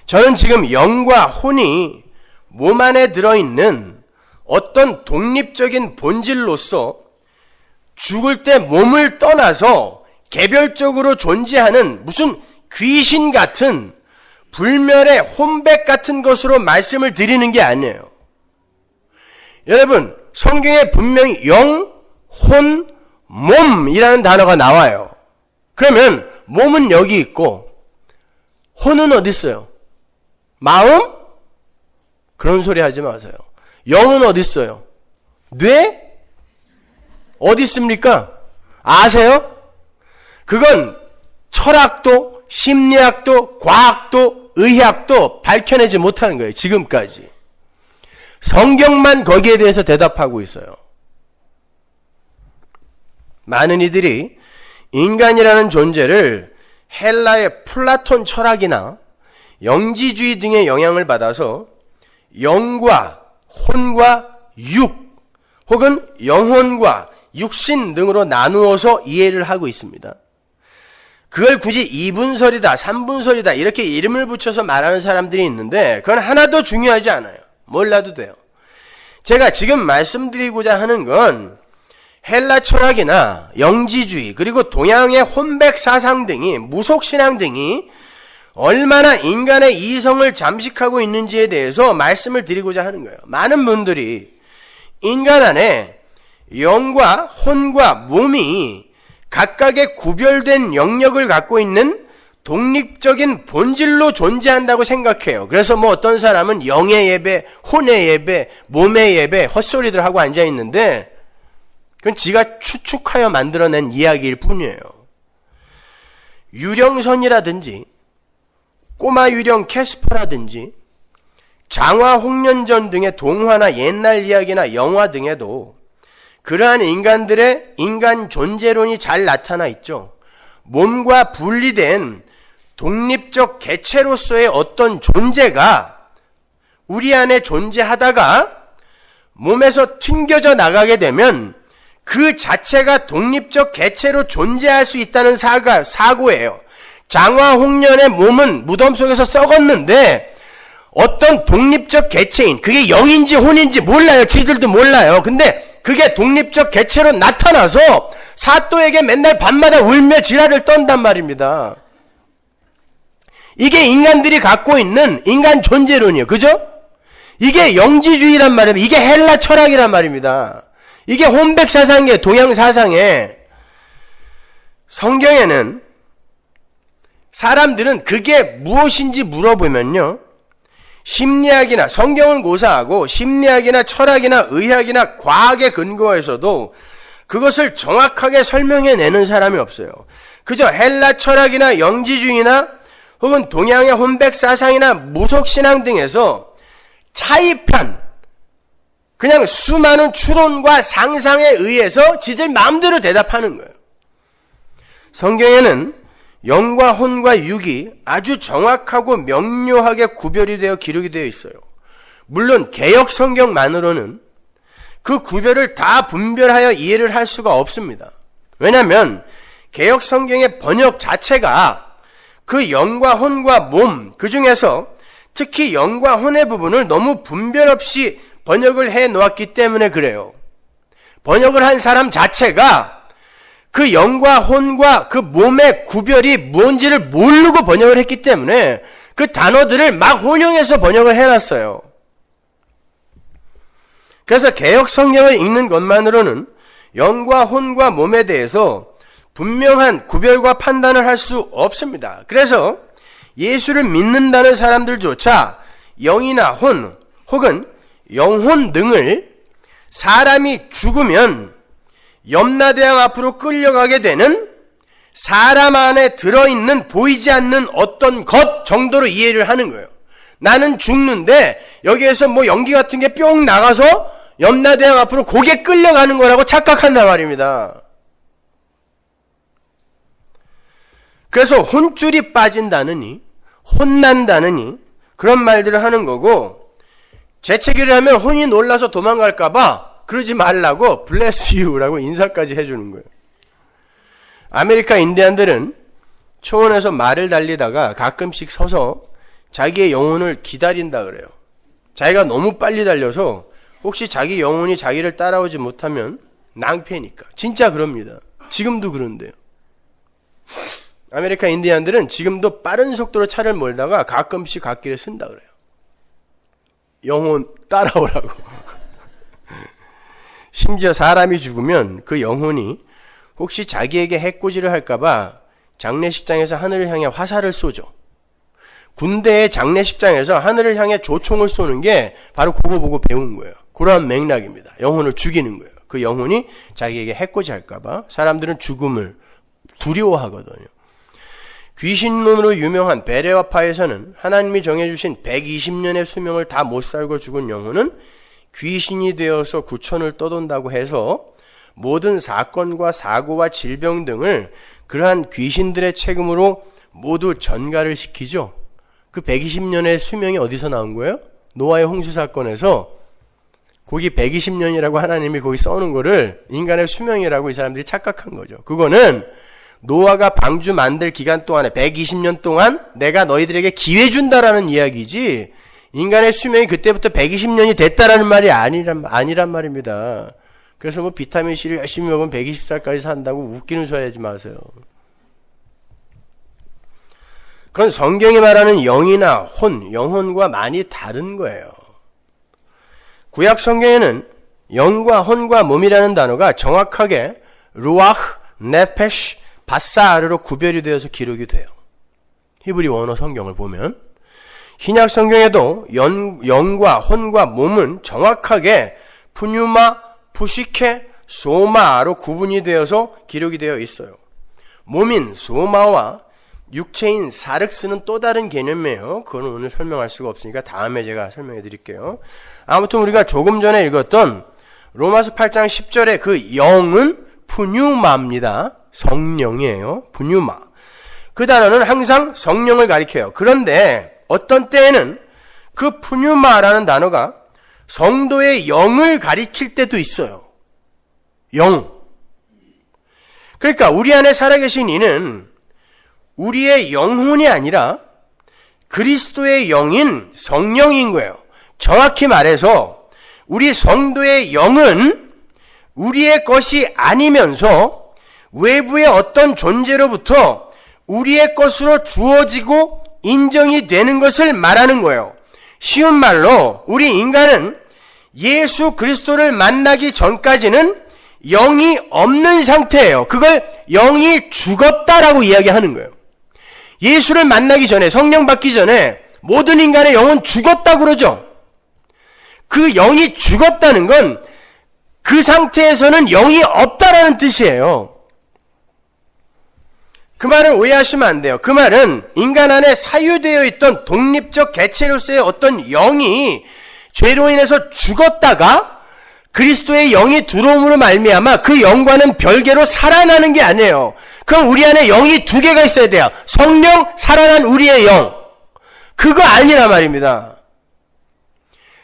저는 지금 영과 혼이 몸 안에 들어있는 어떤 독립적인 본질로서 죽을 때 몸을 떠나서 개별적으로 존재하는 무슨 귀신 같은 불멸의 혼백 같은 것으로 말씀을 드리는 게 아니에요. 여러분, 성경에 분명히 영, 혼, 몸이라는 단어가 나와요. 그러면 몸은 여기 있고 혼은 어디 있어요? 마음? 그런 소리 하지 마세요. 영은 어디 있어요? 뇌? 어디 있습니까? 아세요? 그건 철학도, 심리학도, 과학도, 의학도 밝혀내지 못하는 거예요. 지금까지. 성경만 거기에 대해서 대답하고 있어요. 많은 이들이 인간이라는 존재를 헬라의 플라톤 철학이나 영지주의 등의 영향을 받아서 영과 혼과 육 혹은 영혼과 육신 등으로 나누어서 이해를 하고 있습니다. 그걸 굳이 2분설이다, 3분설이다 이렇게 이름을 붙여서 말하는 사람들이 있는데 그건 하나도 중요하지 않아요. 몰라도 돼요. 제가 지금 말씀드리고자 하는 건 헬라 철학이나 영지주의 그리고 동양의 혼백 사상 등이 무속신앙 등이 얼마나 인간의 이성을 잠식하고 있는지에 대해서 말씀을 드리고자 하는 거예요. 많은 분들이 인간 안에 영과 혼과 몸이 각각의 구별된 영역을 갖고 있는 독립적인 본질로 존재한다고 생각해요. 그래서 뭐 어떤 사람은 영의 예배, 혼의 예배, 몸의 예배 헛소리들 하고 앉아있는데 그건 지가 추측하여 만들어낸 이야기일 뿐이에요. 유령선이라든지 꼬마 유령 캐스퍼라든지 장화 홍련전 등의 동화나 옛날 이야기나 영화 등에도 그러한 인간들의 인간 존재론이 잘 나타나 있죠. 몸과 분리된 독립적 개체로서의 어떤 존재가 우리 안에 존재하다가 몸에서 튕겨져 나가게 되면 그 자체가 독립적 개체로 존재할 수 있다는 사고예요. 장화 홍련의 몸은 무덤 속에서 썩었는데 어떤 독립적 개체인, 그게 영인지 혼인지 몰라요. 지들도 몰라요. 근데 그게 독립적 개체로 나타나서 사또에게 맨날 밤마다 울며 지랄을 떤단 말입니다. 이게 인간들이 갖고 있는 인간 존재론이에요. 그죠? 이게 영지주의란 말입니다. 이게 헬라 철학이란 말입니다. 이게 혼백 사상이에요. 동양 사상에. 성경에는 사람들은 그게 무엇인지 물어보면요, 심리학이나 성경을 고사하고 심리학이나 철학이나 의학이나 과학에 근거해서도 그것을 정확하게 설명해내는 사람이 없어요. 그저 헬라 철학이나 영지주의나 혹은 동양의 혼백 사상이나 무속신앙 등에서 차입한 그냥 수많은 추론과 상상에 의해서 지들 마음대로 대답하는 거예요. 성경에는 영과 혼과 육이 아주 정확하고 명료하게 구별이 되어 기록이 되어 있어요. 물론 개역 성경만으로는 그 구별을 다 분별하여 이해를 할 수가 없습니다. 왜냐하면 개역 성경의 번역 자체가 그 영과 혼과 몸, 그 중에서 특히 영과 혼의 부분을 너무 분별 없이 번역을 해 놓았기 때문에 그래요. 번역을 한 사람 자체가 그 영과 혼과 그 몸의 구별이 뭔지를 모르고 번역을 했기 때문에 그 단어들을 막 혼용해서 번역을 해놨어요. 그래서 개역 성경을 읽는 것만으로는 영과 혼과 몸에 대해서 분명한 구별과 판단을 할 수 없습니다. 그래서 예수를 믿는다는 사람들조차 영이나 혼 혹은 영혼 등을 사람이 죽으면 염라대왕 앞으로 끌려가게 되는 사람 안에 들어있는 보이지 않는 어떤 것 정도로 이해를 하는 거예요. 나는 죽는데 여기에서 뭐 연기 같은 게 뿅 나가서 염라대왕 앞으로 고개 끌려가는 거라고 착각한단 말입니다. 그래서 혼줄이 빠진다느니 혼난다느니 그런 말들을 하는 거고, 재채기를 하면 혼이 놀라서 도망갈까봐 그러지 말라고 bless you라고 인사까지 해주는 거예요. 아메리카 인디안들은 초원에서 말을 달리다가 가끔씩 서서 자기의 영혼을 기다린다 그래요. 자기가 너무 빨리 달려서 혹시 자기 영혼이 자기를 따라오지 못하면 낭패니까. 진짜 그럽니다. 지금도 그런데요. 아메리카 인디안들은 지금도 빠른 속도로 차를 몰다가 가끔씩 갓길에 쓴다 그래요. 영혼 따라오라고. 심지어 사람이 죽으면 그 영혼이 혹시 자기에게 해코지를 할까봐 장례식장에서 하늘을 향해 화살을 쏘죠. 군대의 장례식장에서 하늘을 향해 조총을 쏘는 게 바로 그거 보고 배운 거예요. 그러한 맥락입니다. 영혼을 죽이는 거예요. 그 영혼이 자기에게 해코지 할까봐 사람들은 죽음을 두려워하거든요. 귀신론으로 유명한 베레와파에서는 하나님이 정해주신 120년의 수명을 다 못 살고 죽은 영혼은 귀신이 되어서 구천을 떠돈다고 해서 모든 사건과 사고와 질병 등을 그러한 귀신들의 책임으로 모두 전가를 시키죠. 그 120년의 수명이 어디서 나온 거예요? 노아의 홍수 사건에서 거기 120년이라고 하나님이 거기 써놓은 거를 인간의 수명이라고 이 사람들이 착각한 거죠. 그거는 노아가 방주 만들 기간 동안에 120년 동안 내가 너희들에게 기회 준다라는 이야기지, 인간의 수명이 그때부터 120년이 됐다라는 말이 아니란 말입니다. 그래서 뭐 비타민C를 열심히 먹으면 120살까지 산다고 웃기는 소리 하지 마세요. 그건 성경이 말하는 영이나 혼, 영혼과 많이 다른 거예요. 구약 성경에는 영과 혼과 몸이라는 단어가 정확하게 루아흐, 네페시, 바사르로 구별이 되어서 기록이 돼요. 히브리 원어 성경을 보면 신약 성경에도 영과 혼과 몸은 정확하게 푸뉴마, 푸시케, 소마로 구분이 되어서 기록이 되어 있어요. 몸인 소마와 육체인 사륵스는 또 다른 개념이에요. 그건 오늘 설명할 수가 없으니까 다음에 제가 설명해 드릴게요. 아무튼 우리가 조금 전에 읽었던 로마서 8장 10절의 그 영은 푸뉴마입니다. 성령이에요. 푸뉴마. 그 단어는 항상 성령을 가리켜요. 그런데 어떤 때에는 그 푸뉴마라는 단어가 성도의 영을 가리킬 때도 있어요. 영. 그러니까 우리 안에 살아계신 이는 우리의 영혼이 아니라 그리스도의 영인 성령인 거예요. 정확히 말해서 우리 성도의 영은 우리의 것이 아니면서 외부의 어떤 존재로부터 우리의 것으로 주어지고 인정이 되는 것을 말하는 거예요. 쉬운 말로 우리 인간은 예수 그리스도를 만나기 전까지는 영이 없는 상태예요. 그걸 영이 죽었다라고 이야기하는 거예요. 예수를 만나기 전에, 성령 받기 전에 모든 인간의 영은 죽었다고 그러죠. 그 영이 죽었다는 건 그 상태에서는 영이 없다라는 뜻이에요. 그 말을 오해하시면 안 돼요. 그 말은 인간 안에 사유되어 있던 독립적 개체로서의 어떤 영이 죄로 인해서 죽었다가 그리스도의 영이 들어옴으로 말미암아 그 영과는 별개로 살아나는 게 아니에요. 그럼 우리 안에 영이 두 개가 있어야 돼요. 성령, 살아난 우리의 영. 그거 아니란 말입니다.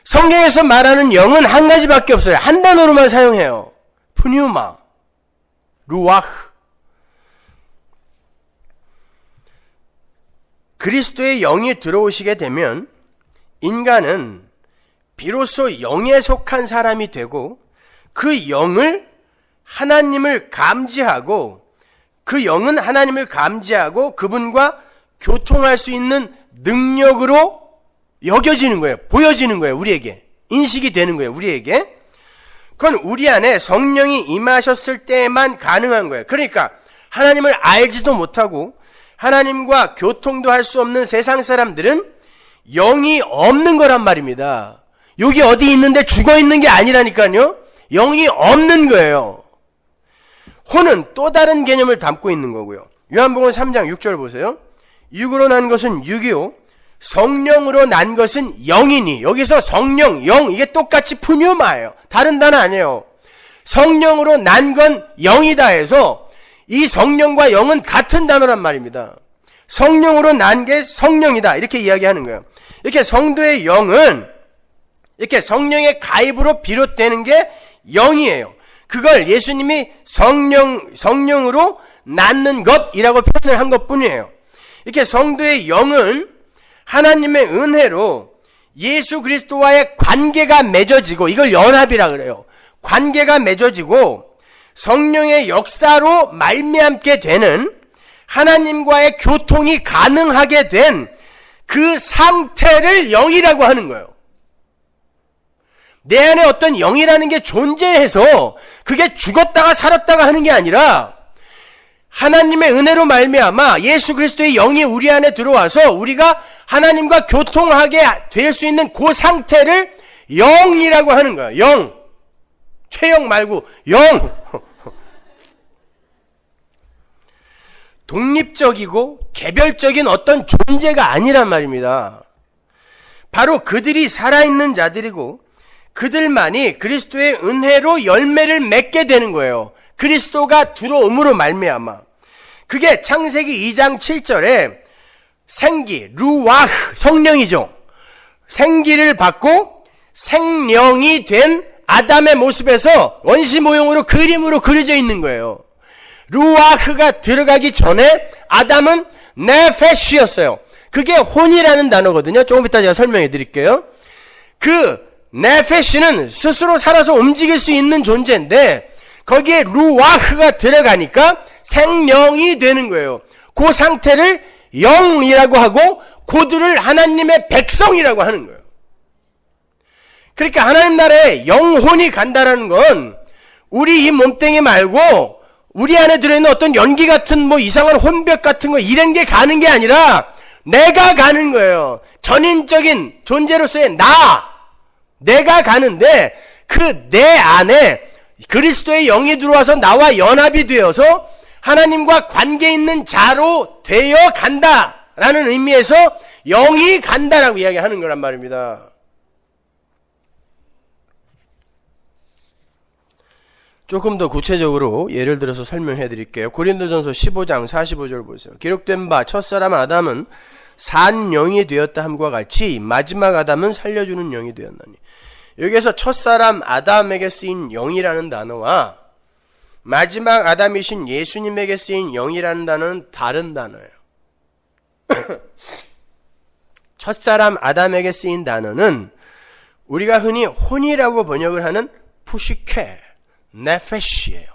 성경에서 말하는 영은 한 가지밖에 없어요. 한 단어로만 사용해요. 푸뉴마, 루아흐. 그리스도의 영이 들어오시게 되면 인간은 비로소 영에 속한 사람이 되고 그 영을 하나님을 감지하고 그 영은 하나님을 감지하고 그분과 교통할 수 있는 능력으로 여겨지는 거예요. 보여지는 거예요. 우리에게. 인식이 되는 거예요. 우리에게. 그건 우리 안에 성령이 임하셨을 때만 가능한 거예요. 그러니까 하나님을 알지도 못하고 하나님과 교통도 할 수 없는 세상 사람들은 영이 없는 거란 말입니다. 여기 어디 있는데 죽어 있는 게 아니라니까요. 영이 없는 거예요. 혼은 또 다른 개념을 담고 있는 거고요. 요한복음 3장 6절 보세요. 육으로 난 것은 육이요 성령으로 난 것은 영이니. 여기서 성령, 영 이게 똑같이 푸뉴마예요. 다른 단어 아니에요. 성령으로 난 건 영이다 해서 이 성령과 영은 같은 단어란 말입니다. 성령으로 난 게 성령이다 이렇게 이야기하는 거예요. 이렇게 성도의 영은 이렇게 성령의 가입으로 비롯되는 게 영이에요. 그걸 예수님이 성령으로 낳는 것이라고 표현을 한 것뿐이에요. 이렇게 성도의 영은 하나님의 은혜로 예수 그리스도와의 관계가 맺어지고, 이걸 연합이라 그래요. 관계가 맺어지고 성령의 역사로 말미암게 되는, 하나님과의 교통이 가능하게 된 그 상태를 영이라고 하는 거예요. 내 안에 어떤 영이라는 게 존재해서 그게 죽었다가 살았다가 하는 게 아니라, 하나님의 은혜로 말미암아 예수 그리스도의 영이 우리 안에 들어와서 우리가 하나님과 교통하게 될 수 있는 그 상태를 영이라고 하는 거예요. 영. 최영 말고 영. 독립적이고 개별적인 어떤 존재가 아니란 말입니다. 바로 그들이 살아있는 자들이고 그들만이 그리스도의 은혜로 열매를 맺게 되는 거예요. 그리스도가 들어옴으로 말미암아. 그게 창세기 2장 7절에 생기, 루와흐, 성령이죠. 생기를 받고 생령이 된 아담의 모습에서 원시 모형으로 그림으로 그려져 있는 거예요. 루와흐가 들어가기 전에 아담은 네페시였어요. 그게 혼이라는 단어거든요. 조금 이따 제가 설명해 드릴게요. 그 네페시는 스스로 살아서 움직일 수 있는 존재인데 거기에 루와흐가 들어가니까 생령이 되는 거예요. 그 상태를 영이라고 하고 그들을 하나님의 백성이라고 하는 거예요. 그러니까 하나님 나라에 영혼이 간다라는 건 우리 이 몸뚱이 말고 우리 안에 들어있는 어떤 연기 같은 뭐 이상한 혼벽 같은 거 이런 게 가는 게 아니라 내가 가는 거예요. 전인적인 존재로서의 내가 가는데 그 내 안에 그리스도의 영이 들어와서 나와 연합이 되어서 하나님과 관계 있는 자로 되어 간다라는 의미에서 영이 간다라고 이야기하는 거란 말입니다. 조금 더 구체적으로 예를 들어서 설명해 드릴게요. 고린도전서 15장 45절 보세요. 기록된 바 첫사람 아담은 산 영이 되었다 함과 같이 마지막 아담은 살려주는 영이 되었나니. 여기에서 첫사람 아담에게 쓰인 영이라는 단어와 마지막 아담이신 예수님에게 쓰인 영이라는 단어는 다른 단어예요. 첫사람 아담에게 쓰인 단어는 우리가 흔히 혼이라고 번역을 하는 푸시케, 네페시예요.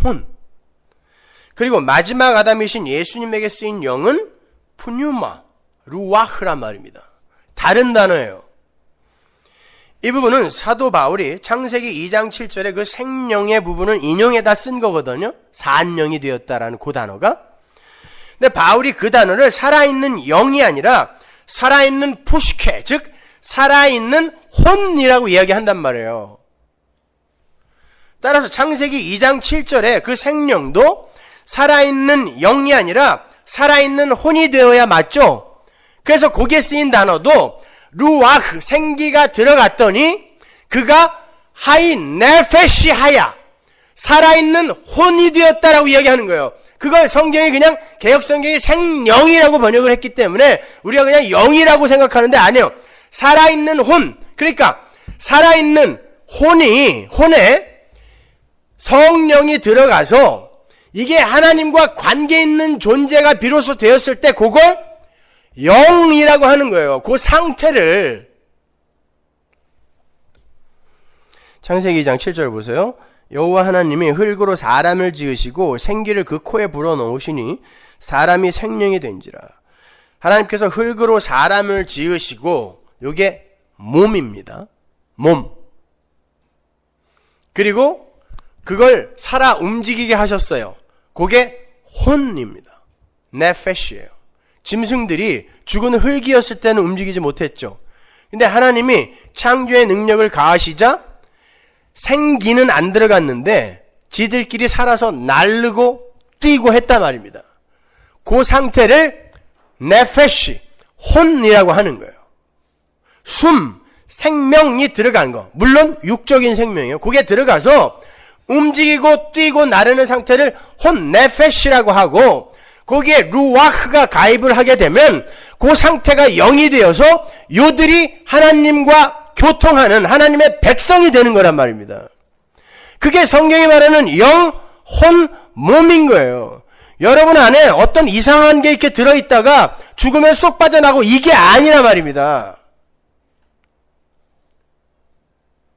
혼. 그리고 마지막 아담이신 예수님에게 쓰인 영은 푸뉴마, 루와흐란 말입니다. 다른 단어예요. 이 부분은 사도 바울이 창세기 2장 7절에 그 생령의 부분을 인용해다 쓴 거거든요. 산영이 되었다라는 그 단어가. 근데 바울이 그 단어를 살아있는 영이 아니라 살아있는 푸시케, 즉 살아있는 혼이라고 이야기한단 말이에요. 따라서 창세기 2장 7절에 그 생령도 살아있는 영이 아니라 살아있는 혼이 되어야 맞죠? 그래서 거기에 쓰인 단어도 루와흐, 생기가 들어갔더니 그가 하이 네페시 하야, 살아있는 혼이 되었다라고 이야기하는 거예요. 그걸 성경이 그냥 개역성경이 생령이라고 번역을 했기 때문에 우리가 그냥 영이라고 생각하는데 아니에요. 살아있는 혼. 그러니까 살아있는 혼에 성령이 들어가서 이게 하나님과 관계 있는 존재가 비로소 되었을 때 그걸 영이라고 하는 거예요. 그 상태를. 창세기 2장 7절 보세요. 여호와 하나님이 흙으로 사람을 지으시고 생기를 그 코에 불어넣으시니 사람이 생명이 된지라. 하나님께서 흙으로 사람을 지으시고 이게 몸입니다. 몸. 그리고 그걸 살아 움직이게 하셨어요. 그게 혼입니다. 네페시예요. 짐승들이 죽은 흙이었을 때는 움직이지 못했죠. 근데 하나님이 창조의 능력을 가하시자 생기는 안 들어갔는데 지들끼리 살아서 날르고 뛰고 했단 말입니다. 그 상태를 네페시, 혼이라고 하는 거예요. 숨, 생명이 들어간 거. 물론 육적인 생명이에요. 그게 들어가서 움직이고 뛰고 나르는 상태를 혼, 네페시라고 하고 거기에 루와흐가 가입을 하게 되면 그 상태가 영이 되어서 요들이 하나님과 교통하는 하나님의 백성이 되는 거란 말입니다. 그게 성경이 말하는 영, 혼, 몸인 거예요. 여러분 안에 어떤 이상한 게 이렇게 들어있다가 죽으면 쏙 빠져나고 이게 아니란 말입니다.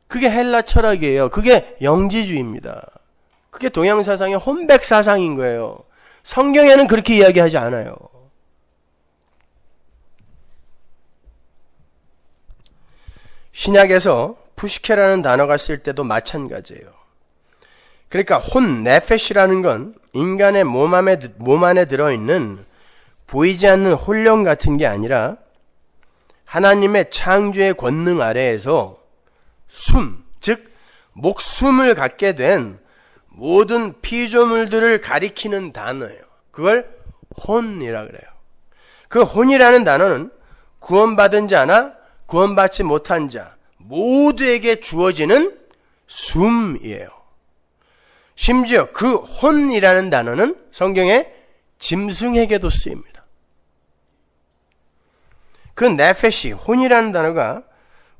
그게 헬라 철학이에요. 그게 영지주의입니다. 그게 동양 사상의 혼백 사상인 거예요. 성경에는 그렇게 이야기하지 않아요. 신약에서 푸시케라는 단어가 쓸 때도 마찬가지예요. 그러니까 혼 네페시라는 건 인간의 몸 안에 들어있는 보이지 않는 혼령 같은 게 아니라 하나님의 창조의 권능 아래에서 숨, 즉 목숨을 갖게 된 모든 피조물들을 가리키는 단어예요. 그걸 혼이라 그래요. 그 혼이라는 단어는 구원받은 자나 구원받지 못한 자 모두에게 주어지는 숨이에요. 심지어 그 혼이라는 단어는 성경에 짐승에게도 쓰입니다. 그 네페시, 혼이라는 단어가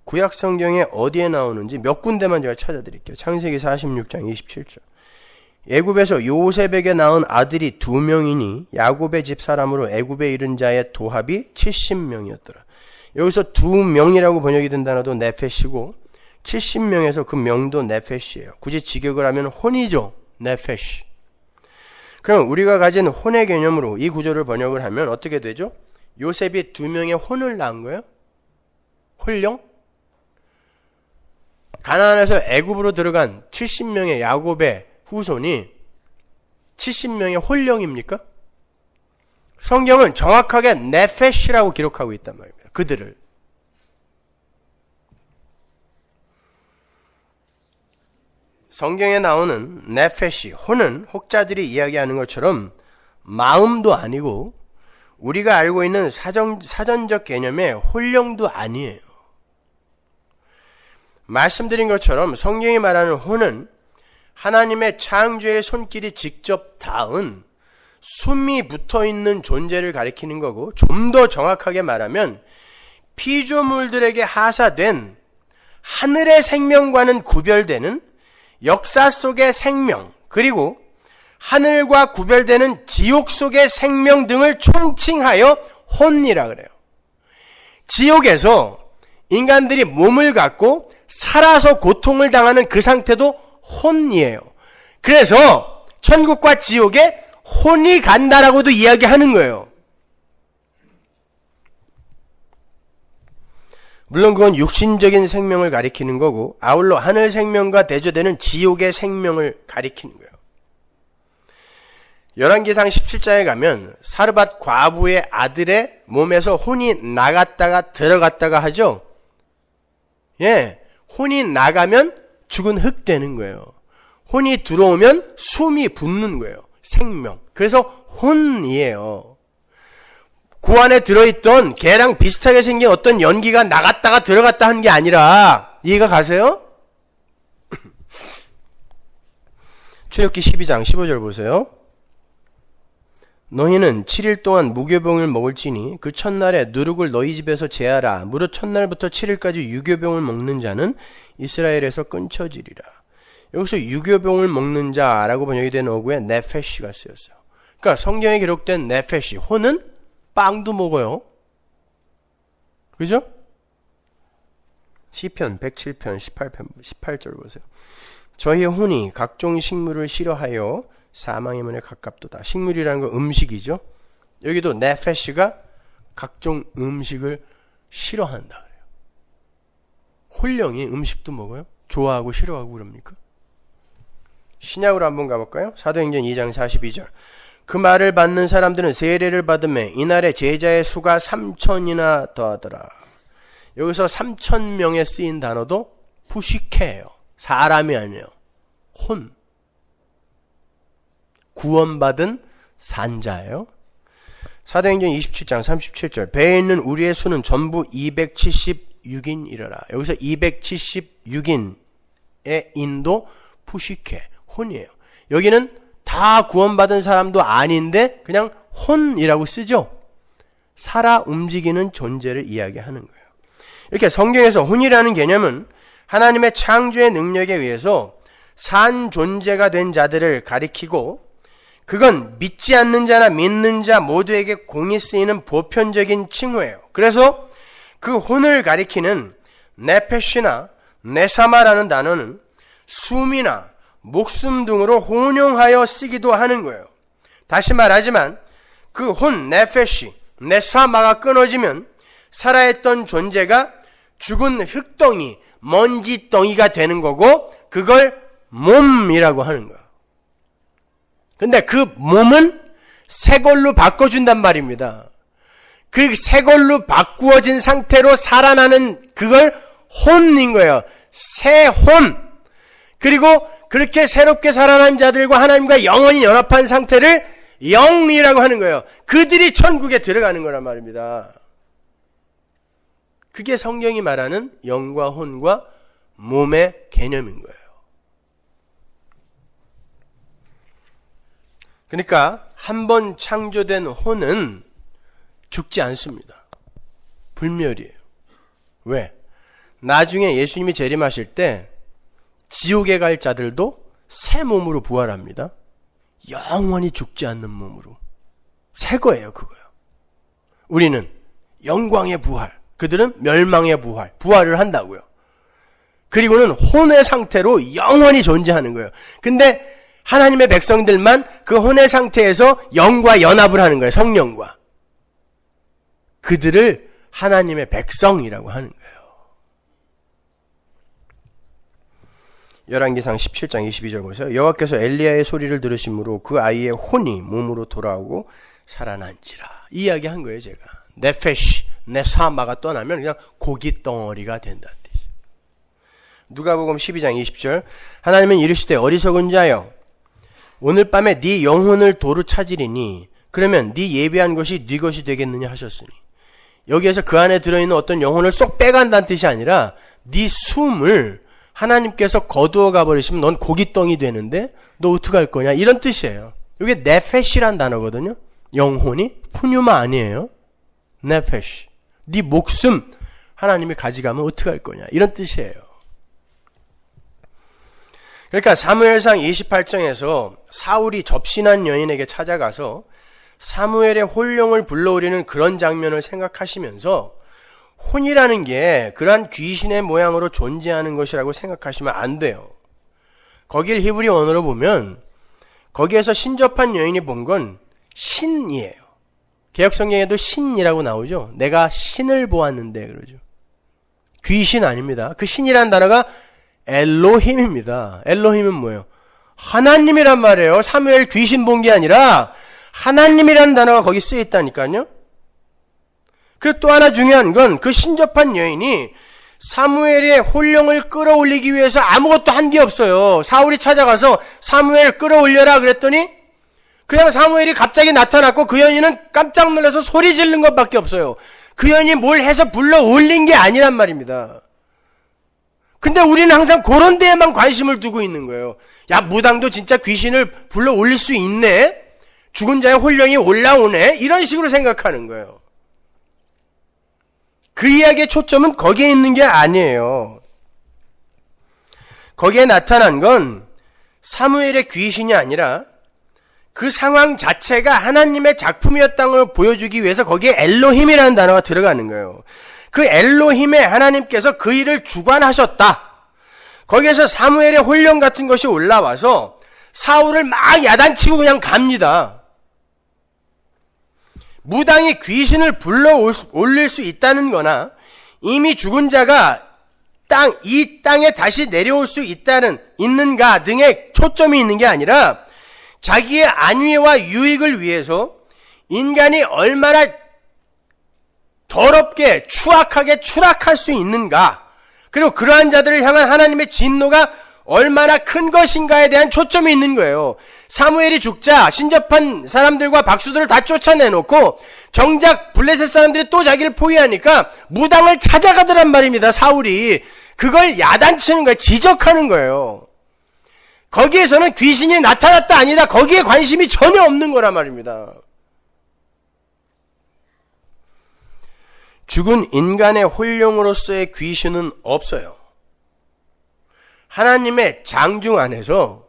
구약 성경에 어디에 나오는지 몇 군데만 제가 찾아드릴게요. 창세기 46장 27절. 애굽에서 요셉에게 낳은 아들이 2명이니 야곱의 집 사람으로 애굽에 이른 자의 도합이 70명이었더라. 여기서 2명이라고 번역이 된 단어도 네페시고 70명에서 그 명도 네페시예요. 굳이 직역을 하면 혼이죠. 네페시. 그럼 우리가 가진 혼의 개념으로 이 구조를 번역을 하면 어떻게 되죠? 요셉이 2명의 혼을 낳은 거예요? 혼령? 가나안에서 애굽으로 들어간 70명의 야곱의 후손이 70명의 혼령입니까? 성경은 정확하게 네페시라고 기록하고 있단 말입니다. 그들을. 성경에 나오는 네페시, 혼은 혹자들이 이야기하는 것처럼 마음도 아니고 우리가 알고 있는 사전적 개념의 혼령도 아니에요. 말씀드린 것처럼 성경이 말하는 혼은 하나님의 창조의 손길이 직접 닿은 숨이 붙어있는 존재를 가리키는 거고, 좀 더 정확하게 말하면 피조물들에게 하사된 하늘의 생명과는 구별되는 역사 속의 생명, 그리고 하늘과 구별되는 지옥 속의 생명 등을 총칭하여 혼이라 그래요. 지옥에서 인간들이 몸을 갖고 살아서 고통을 당하는 그 상태도 혼이에요. 그래서 천국과 지옥에 혼이 간다라고도 이야기하는 거예요. 물론 그건 육신적인 생명을 가리키는 거고, 아울러 하늘 생명과 대조되는 지옥의 생명을 가리키는 거예요. 열왕기상 17장에 가면 사르밧 과부의 아들의 몸에서 혼이 나갔다가 들어갔다가 하죠. 예, 혼이 나가면 죽은 흙 되는 거예요. 혼이 들어오면 숨이 붙는 거예요. 생명. 그래서 혼이에요. 그 안에 들어있던 개랑 비슷하게 생긴 어떤 연기가 나갔다가 들어갔다 하는 게 아니라, 이해가 가세요? 출애굽기 12장 15절 보세요. 너희는 7일 동안 무교병을 먹을지니 그 첫날에 누룩을 너희 집에서 제하라. 무릇 첫날부터 7일까지 유교병을 먹는 자는 이스라엘에서 끊쳐지리라. 여기서 유교병을 먹는 자라고 번역이 된 어구에 네페시가 쓰였어요. 그러니까 성경에 기록된 네페시, 혼은 빵도 먹어요. 그죠? 시편 107편 18절 보세요. 저희 혼이 각종 식물을 싫어하여 사망의 문에 가깝도다. 식물이라는 건 음식이죠. 여기도 네페시가 각종 음식을 싫어한다 그래요. 혼령이 음식도 먹어요? 좋아하고 싫어하고 그럽니까? 신약으로 한번 가볼까요? 사도행전 2장 42절. 그 말을 받는 사람들은 세례를 받으며 이날에 제자의 수가 3,000이나 더하더라. 여기서 3,000명에 쓰인 단어도 푸시케예요. 사람이 아니에요. 혼. 구원받은 산자예요. 사도행전 27장 37절. 배에 있는 우리의 수는 전부 276인이러라. 여기서 276인의 인도 푸시케, 혼이에요. 여기는 다 구원받은 사람도 아닌데 그냥 혼이라고 쓰죠. 살아 움직이는 존재를 이야기하는 거예요. 이렇게 성경에서 혼이라는 개념은 하나님의 창조의 능력에 의해서 산 존재가 된 자들을 가리키고, 그건 믿지 않는 자나 믿는 자 모두에게 공이 쓰이는 보편적인 칭호예요. 그래서 그 혼을 가리키는 네페시나 네사마라는 단어는 숨이나 목숨 등으로 혼용하여 쓰기도 하는 거예요. 다시 말하지만 그 혼 네페시, 네사마가 끊어지면 살아있던 존재가 죽은 흙덩이, 먼지덩이가 되는 거고 그걸 몸이라고 하는 거예요. 근데 그 몸은 새 걸로 바꿔준단 말입니다. 그 새 걸로 바꾸어진 상태로 살아나는 그걸 혼인 거예요. 새 혼. 그리고 그렇게 새롭게 살아난 자들과 하나님과 영원히 연합한 상태를 영이라고 하는 거예요. 그들이 천국에 들어가는 거란 말입니다. 그게 성경이 말하는 영과 혼과 몸의 개념인 거예요. 그러니까 한 번 창조된 혼은 죽지 않습니다. 불멸이에요. 왜? 나중에 예수님이 재림하실 때 지옥에 갈 자들도 새 몸으로 부활합니다. 영원히 죽지 않는 몸으로. 새 거예요, 그거요. 우리는 영광의 부활, 그들은 멸망의 부활, 부활을 한다고요. 그리고는 혼의 상태로 영원히 존재하는 거예요. 근데 하나님의 백성들만 그 혼의 상태에서 영과 연합을 하는 거예요. 성령과. 그들을 하나님의 백성이라고 하는 거예요. 열왕기상 17장 22절 보세요. 여호와께서 엘리야의 소리를 들으심으로 그 아이의 혼이 몸으로 돌아오고 살아난지라. 이 이야기 한 거예요, 제가. 네페시, 네사마가 떠나면 그냥 고기 덩어리가 된다는 뜻이에요. 누가복음 12장 20절. 하나님은 이르시되 어리석은 자여 오늘 밤에 네 영혼을 도로 찾으리니 그러면 네 예비한 것이 네 것이 되겠느냐 하셨으니. 여기에서 그 안에 들어있는 어떤 영혼을 쏙 빼간다는 뜻이 아니라 네 숨을 하나님께서 거두어 가버리시면 넌 고깃덩이 되는데 너 어떡할 거냐 이런 뜻이에요. 이게 네페시란 단어거든요. 영혼이 푸뉴마 아니에요. 네페시. 네 목숨 하나님이 가져가면 어떡할 거냐 이런 뜻이에요. 그러니까 사무엘상 28장에서 사울이 접신한 여인에게 찾아가서 사무엘의 혼령을 불러오리는 그런 장면을 생각하시면서 혼이라는 게 그러한 귀신의 모양으로 존재하는 것이라고 생각하시면 안 돼요. 거길 히브리 언어로 보면 거기에서 신접한 여인이 본 건 신이에요. 개역성경에도 신이라고 나오죠. 내가 신을 보았는데 그러죠. 귀신 아닙니다. 그 신이라는 단어가 엘로힘입니다. 엘로힘은 뭐예요? 하나님이란 말이에요. 사무엘 귀신 본 게 아니라 하나님이라는 단어가 거기 쓰여 있다니까요. 그리고 또 하나 중요한 건 그 신접한 여인이 사무엘의 혼령을 끌어올리기 위해서 아무것도 한 게 없어요. 사울이 찾아가서 사무엘 끌어올려라 그랬더니 그냥 사무엘이 갑자기 나타났고 그 여인은 깜짝 놀라서 소리 지르는 것밖에 없어요. 그 여인이 뭘 해서 불러 올린 게 아니란 말입니다. 근데 우리는 항상 그런 데에만 관심을 두고 있는 거예요. 야, 무당도 진짜 귀신을 불러 올릴 수 있네? 죽은 자의 혼령이 올라오네? 이런 식으로 생각하는 거예요. 그 이야기의 초점은 거기에 있는 게 아니에요. 거기에 나타난 건 사무엘의 귀신이 아니라 그 상황 자체가 하나님의 작품이었다는 걸 보여주기 위해서 거기에 엘로힘이라는 단어가 들어가는 거예요. 그 엘로힘에 하나님께서 그 일을 주관하셨다. 거기에서 사무엘의 혼령 같은 것이 올라와서 사울을 막 야단치고 그냥 갑니다. 무당이 귀신을 불러 올릴 수 있다는 거나 이미 죽은 자가 이 땅에 다시 내려올 수 있는가 등의 초점이 있는 게 아니라 자기의 안위와 유익을 위해서 인간이 얼마나 더럽게 추악하게 추락할 수 있는가, 그리고 그러한 자들을 향한 하나님의 진노가 얼마나 큰 것인가에 대한 초점이 있는 거예요. 사무엘이 죽자 신접한 사람들과 박수들을 다 쫓아내놓고 정작 블레셋 사람들이 또 자기를 포위하니까 무당을 찾아가더란 말입니다. 사울이 그걸 야단치는 거예요. 지적하는 거예요. 거기에서는 귀신이 나타났다 아니다 거기에 관심이 전혀 없는 거란 말입니다. 죽은 인간의 혼령으로서의 귀신은 없어요. 하나님의 장중 안에서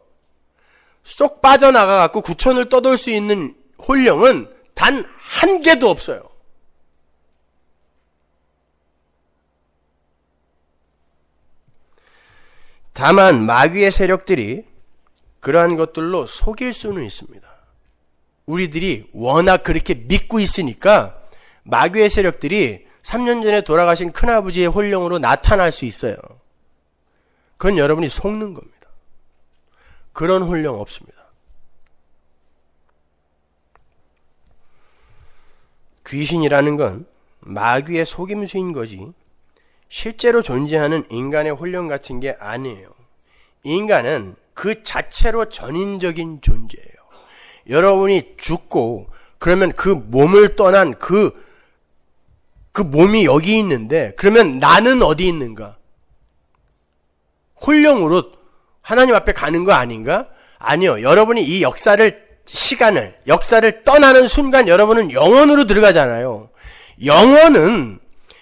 쏙 빠져나가갖고 구천을 떠돌 수 있는 혼령은 단 한 개도 없어요. 다만 마귀의 세력들이 그러한 것들로 속일 수는 있습니다. 우리들이 워낙 그렇게 믿고 있으니까 마귀의 세력들이 3년 전에 돌아가신 큰아버지의 혼령으로 나타날 수 있어요. 그건 여러분이 속는 겁니다. 그런 혼령 없습니다. 귀신이라는 건 마귀의 속임수인 거지 실제로 존재하는 인간의 혼령 같은 게 아니에요. 인간은 그 자체로 전인적인 존재예요. 여러분이 죽고 그러면 그 몸을 떠난 그 몸이 여기 있는데 그러면 나는 어디 있는가? 혼령으로 하나님 앞에 가는 거 아닌가? 아니요. 여러분이 이 역사를 떠나는 순간 여러분은 영혼으로 들어가잖아요. 영혼은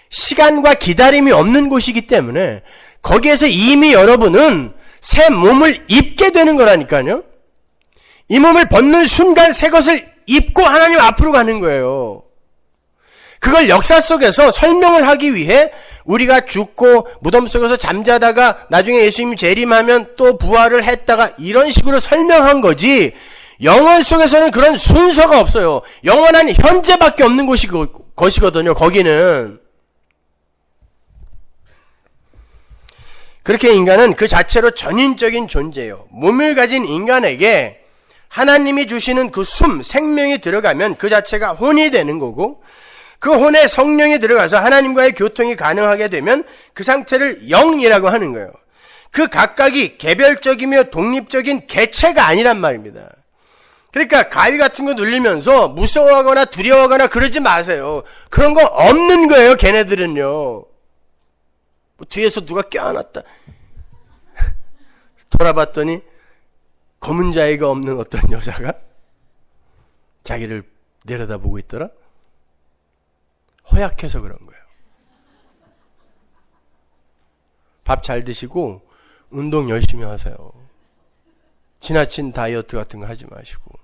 시간과 기다림이 없는 곳이기 때문에 거기에서 이미 여러분은 새 몸을 입게 되는 거라니까요. 이 몸을 벗는 순간 새 것을 입고 하나님 앞으로 가는 거예요. 그걸 역사 속에서 설명을 하기 위해 우리가 죽고 무덤 속에서 잠자다가 나중에 예수님이 재림하면 또 부활을 했다가 이런 식으로 설명한 거지 영혼 속에서는 그런 순서가 없어요. 영원한 현재밖에 없는 것이거든요. 거기는. 그렇게 인간은 그 자체로 전인적인 존재예요. 몸을 가진 인간에게 하나님이 주시는 그 생명이 들어가면 그 자체가 혼이 되는 거고 그 혼에 성령이 들어가서 하나님과의 교통이 가능하게 되면 그 상태를 영이라고 하는 거예요. 그 각각이 개별적이며 독립적인 개체가 아니란 말입니다. 그러니까 가위 같은 거 눌리면서 무서워하거나 두려워하거나 그러지 마세요. 그런 거 없는 거예요. 걔네들은요. 뭐 뒤에서 누가 껴안았다. 돌아봤더니 검은 자위가 없는 어떤 여자가 자기를 내려다보고 있더라. 허약해서 그런 거예요. 밥 잘 드시고 운동 열심히 하세요. 지나친 다이어트 같은 거 하지 마시고.